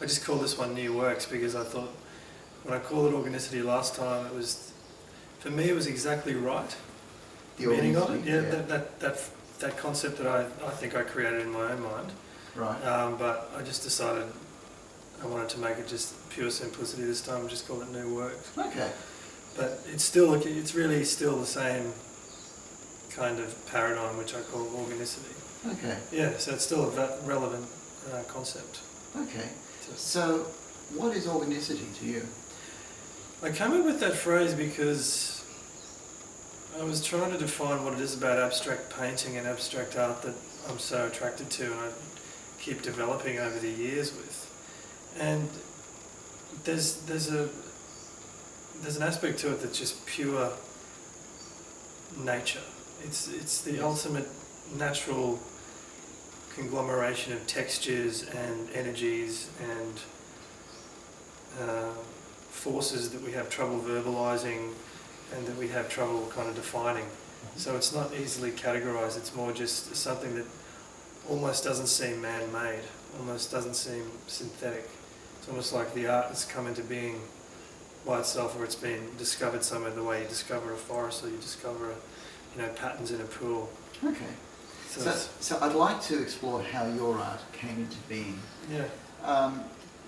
I just called this one New Works because I thought when I called it organicity last time, it was, for me, it was exactly right. The meaning of it, organicity, that concept that I think I created in my own mind. Right. But I just decided I wanted to make it just pure simplicity this time and just call it New Works. Okay. But it's really still the same kind of paradigm which I call organicity. Okay. Yeah, so it's still a relevant concept. Okay. So, what is organicity to you? I came up with that phrase because I was trying to define what it is about abstract painting and abstract art that I'm so attracted to and I keep developing over the years with. And there's an aspect to it that's just pure nature. It's the ultimate natural conglomeration of textures and energies and forces that we have trouble verbalizing and that we have trouble kind of defining. So it's not easily categorized, it's more just something that almost doesn't seem man-made, almost doesn't seem synthetic. It's almost like the art has come into being by itself, or it's been discovered somewhere the way you discover a forest or you discover patterns in a pool. Okay. So I'd like to explore how your art came into being. Yeah.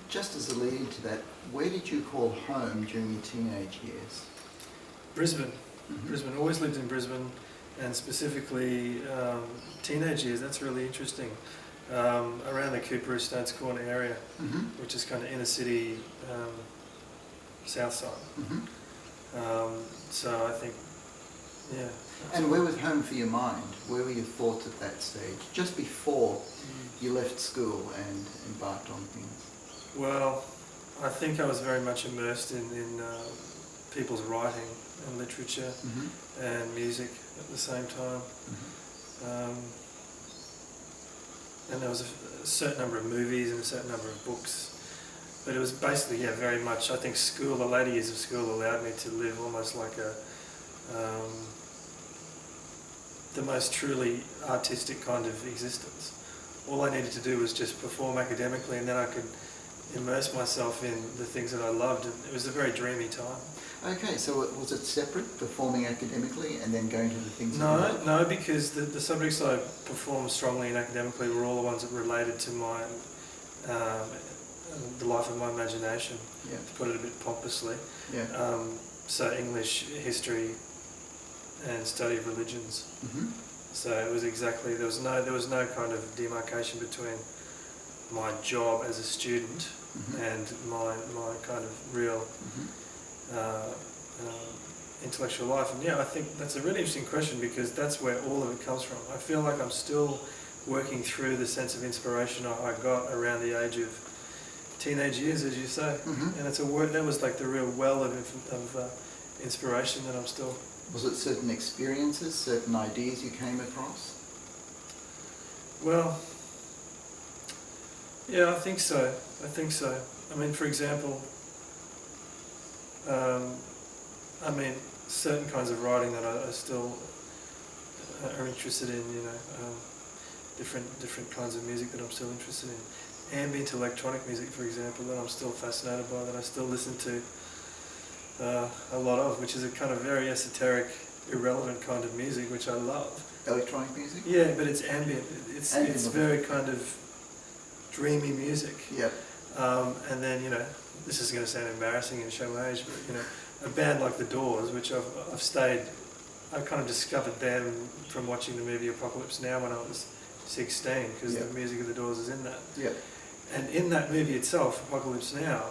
Just as a lead into that, where did you call home during your teenage years? Brisbane. Mm-hmm. Brisbane. Always lived in Brisbane, and specifically teenage years. That's really interesting. Around the Cooper Estates Corner area, mm-hmm. which is kind of inner city, south side. Mm-hmm. So I think, yeah. And where was home for your mind? Where were your thoughts at that stage, just before you left school and embarked on things? Well, I think I was very much immersed in people's writing and literature mm-hmm. and music at the same time. Mm-hmm. And there was a certain number of movies and a certain number of books. But it was basically, very much, I think the later years of school allowed me to live almost like the most truly artistic kind of existence. All I needed to do was just perform academically, and then I could immerse myself in the things that I loved. And it was a very dreamy time. Okay, so was it separate, performing academically and then going to the things that you loved? No, because the subjects I performed strongly and academically were all the ones that related to my the life of my imagination, yeah. to put it a bit pompously. Yeah. So English, history, and study of religions. Mm-hmm. So it was exactly, there was no kind of demarcation between my job as a student mm-hmm. and my kind of real mm-hmm. Intellectual life. And I think that's a really interesting question because that's where all of it comes from. I feel like I'm still working through the sense of inspiration I got around the age of teenage years, as you say. Mm-hmm. And it's a word that was like the real well of inspiration that I'm still... Was it certain experiences, certain ideas you came across? Well, yeah, I think so. I mean, for example, certain kinds of writing that I still are interested in, different kinds of music that I'm still interested in. Ambient electronic music, for example, that I'm still fascinated by, that I still listen to a lot of, which is a kind of very esoteric, irrelevant kind of music, which I love. Electronic music? Yeah, but it's ambient. It's very kind of dreamy music. Yep. And then, this is going to sound embarrassing and show my age, but, a band like The Doors, which I kind of discovered them from watching the movie Apocalypse Now when I was 16, because yep. the music of The Doors is in that. Yep. And in that movie itself, Apocalypse Now,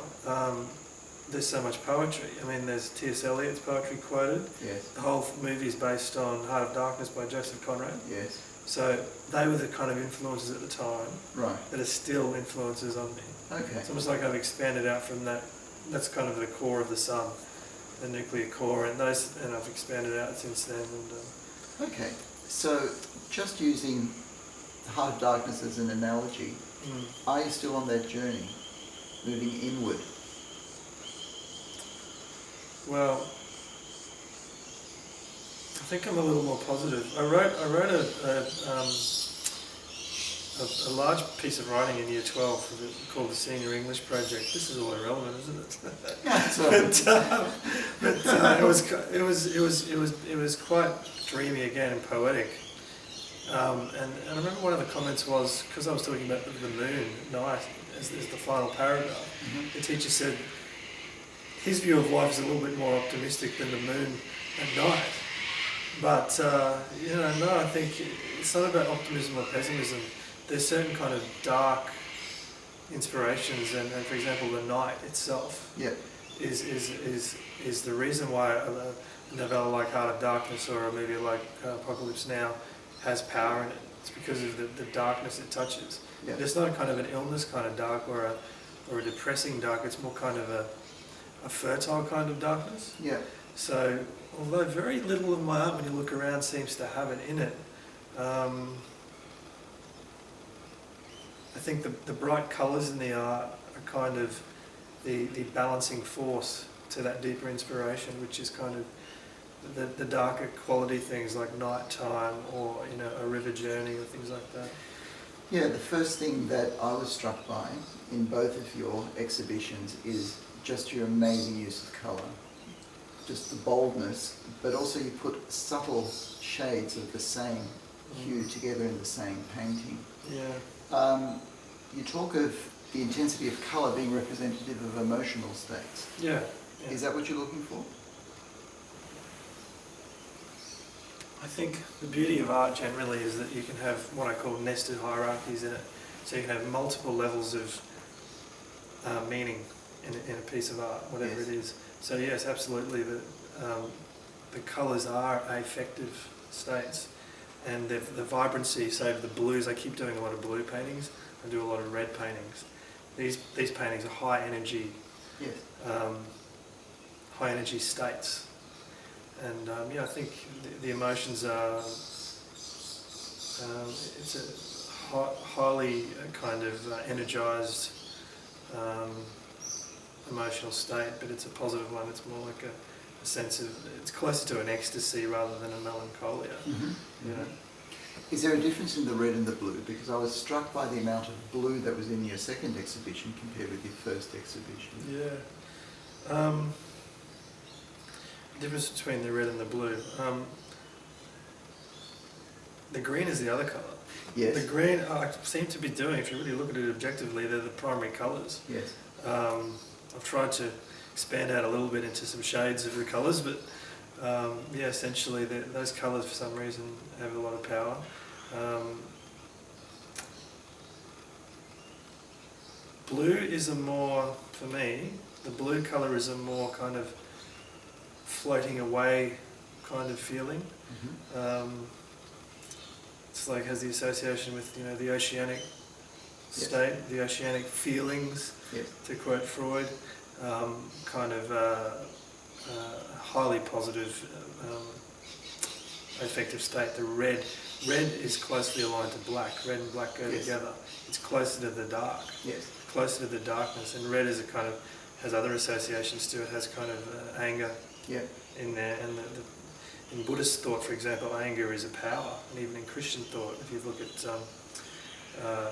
there's so much poetry. I mean, there's T.S. Eliot's poetry quoted. Yes. The whole movie is based on Heart of Darkness by Joseph Conrad. Yes. So they were the kind of influences at the time right. that are still influences on me. Okay. It's almost like I've expanded out from that. That's kind of the core of the sun, the nuclear core, and I've expanded out since then. And okay. So just using Heart of Darkness as an analogy, are you still on that journey, moving inward? Well, I think I'm a little more positive. I wrote a large piece of writing in Year 12 called the Senior English Project. This is all irrelevant, isn't it? It was quite dreamy again and poetic. And I remember one of the comments was, because I was talking about the moon at night as the final paragraph, the teacher said his view of life is a little bit more optimistic than the moon at night. But, no, I think it's not about optimism or pessimism. There's certain kind of dark inspirations, and for example, the night itself is the reason why a novella like Heart of Darkness or a movie like Apocalypse Now has power in it. It's because of the darkness it touches. Yeah. It's not kind of an illness kind of dark or a depressing dark. It's more kind of a fertile kind of darkness. Yeah. So, although very little of my art, when you look around, seems to have it in it, I think the bright colours in the art are kind of the balancing force to that deeper inspiration, which is kind of the darker quality things like nighttime or a river journey or things like that. Yeah, the first thing that I was struck by in both of your exhibitions is just your amazing use of colour. Just the boldness, but also you put subtle shades of the same hue together in the same painting. Yeah. You talk of the intensity of colour being representative of emotional states. Yeah. Is that what you're looking for? I think the beauty of art generally is that you can have what I call nested hierarchies in it. So you can have multiple levels of meaning in a piece of art, whatever it is. So yes, absolutely, the colours are affective states, and the vibrancy, say of the blues. I keep doing a lot of blue paintings. I do a lot of red paintings. These paintings are high energy states, and I think the emotions are. It's a highly kind of energised. Emotional state, but it's a positive one. It's more like a sense of, it's closer to an ecstasy rather than a melancholia. Is there a difference in the red and the blue? Because I was struck by the amount of blue that was in your second exhibition compared with your first exhibition. Yeah. Difference between the red and the blue. The green is the other colour. Yes. The green, I seem to be doing, if you really look at it objectively, they're the primary colours. Yes. I've tried to expand out a little bit into some shades of the colours, but essentially those colours for some reason have a lot of power. Blue is a more, for me, the blue colour is a more kind of floating away kind of feeling. It's like has the association with the oceanic state, the oceanic feelings, to quote Freud, kind of highly positive affective state. The red is closely aligned to black. Red and black go together. It's closer to the dark. Yes. Closer to the darkness, and red is a kind of has other associations to it. Has kind of anger in there, and in Buddhist thought, for example, anger is a power, and even in Christian thought, if you look at I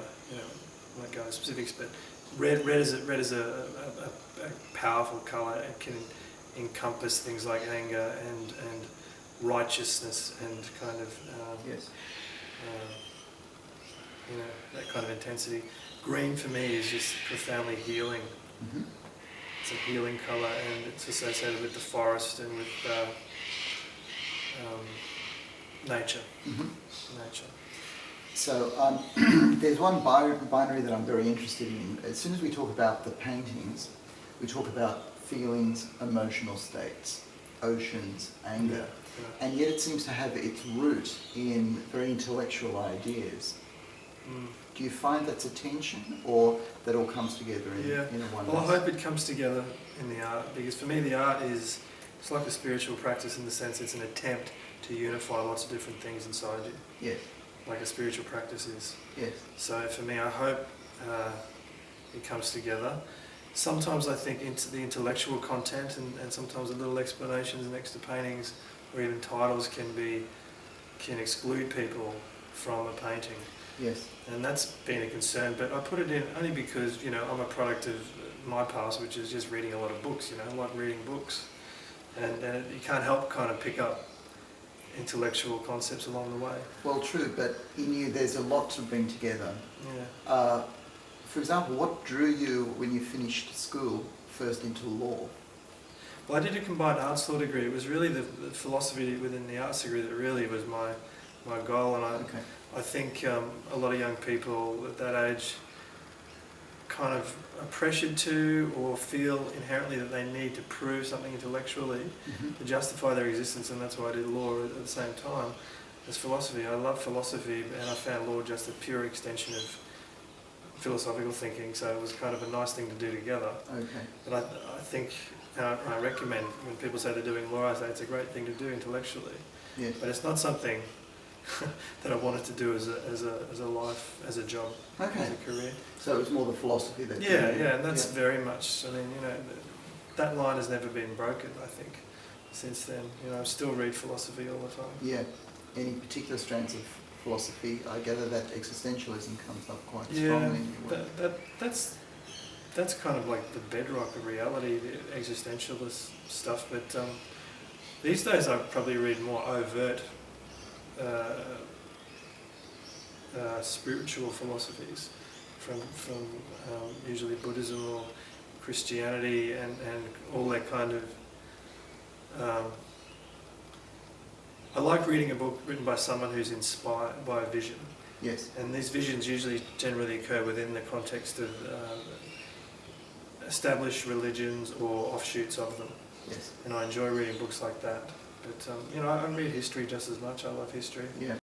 won't go into specifics, but red is a powerful colour. It can encompass things like anger and righteousness and kind of that kind of intensity. Green for me is just profoundly healing. It's a healing colour, and it's associated with the forest and with nature. Nature. So there's one binary that I'm very interested in. As soon as we talk about the paintings, we talk about feelings, emotional states, oceans, anger, and yet it seems to have its root in very intellectual ideas. Do you find that's a tension, or that all comes together in a one? Well, I hope it comes together in the art, because for me the art it's like a spiritual practice in the sense it's an attempt to unify lots of different things inside you. Yes. Like a spiritual practice is. Yes. So for me, I hope it comes together. Sometimes I think into the intellectual content and sometimes the little explanations next to paintings or even titles can exclude people from a painting. Yes. And that's been a concern, but I put it in only because, I'm a product of my past, which is just reading a lot of books, I like reading books. And you can't help kind of pick up intellectual concepts along the way. Well, true, but in you there's a lot to bring together. Yeah. For example, what drew you when you finished school first into law? Well, I did a combined arts law degree. It was really the philosophy within the arts degree that really was my goal, and I think a lot of young people at that age kind of are pressured to or feel inherently that they need to prove something intellectually to justify their existence, and that's why I did law at the same time as philosophy. I love philosophy, and I found law just a pure extension of philosophical thinking, so it was kind of a nice thing to do together. Okay. But I think, I recommend when people say they're doing law, I say it's a great thing to do intellectually. Yes. But it's not something that I wanted to do as a life, as a job, Okay. as a career. So it was more the philosophy that... Yeah, and that's very much, that line has never been broken, I think, since then. I still read philosophy all the time. Yeah. Any particular strands of philosophy? I gather that existentialism comes up quite strongly in your work. That's kind of like the bedrock of reality, the existentialist stuff, but these days I probably read more overt spiritual philosophies from usually Buddhism or Christianity and all that kind of... I like reading a book written by someone who's inspired by a vision. Yes. And these visions generally occur within the context of established religions or offshoots of them. Yes. And I enjoy reading books like that. But, I read history just as much. I love history. Yeah.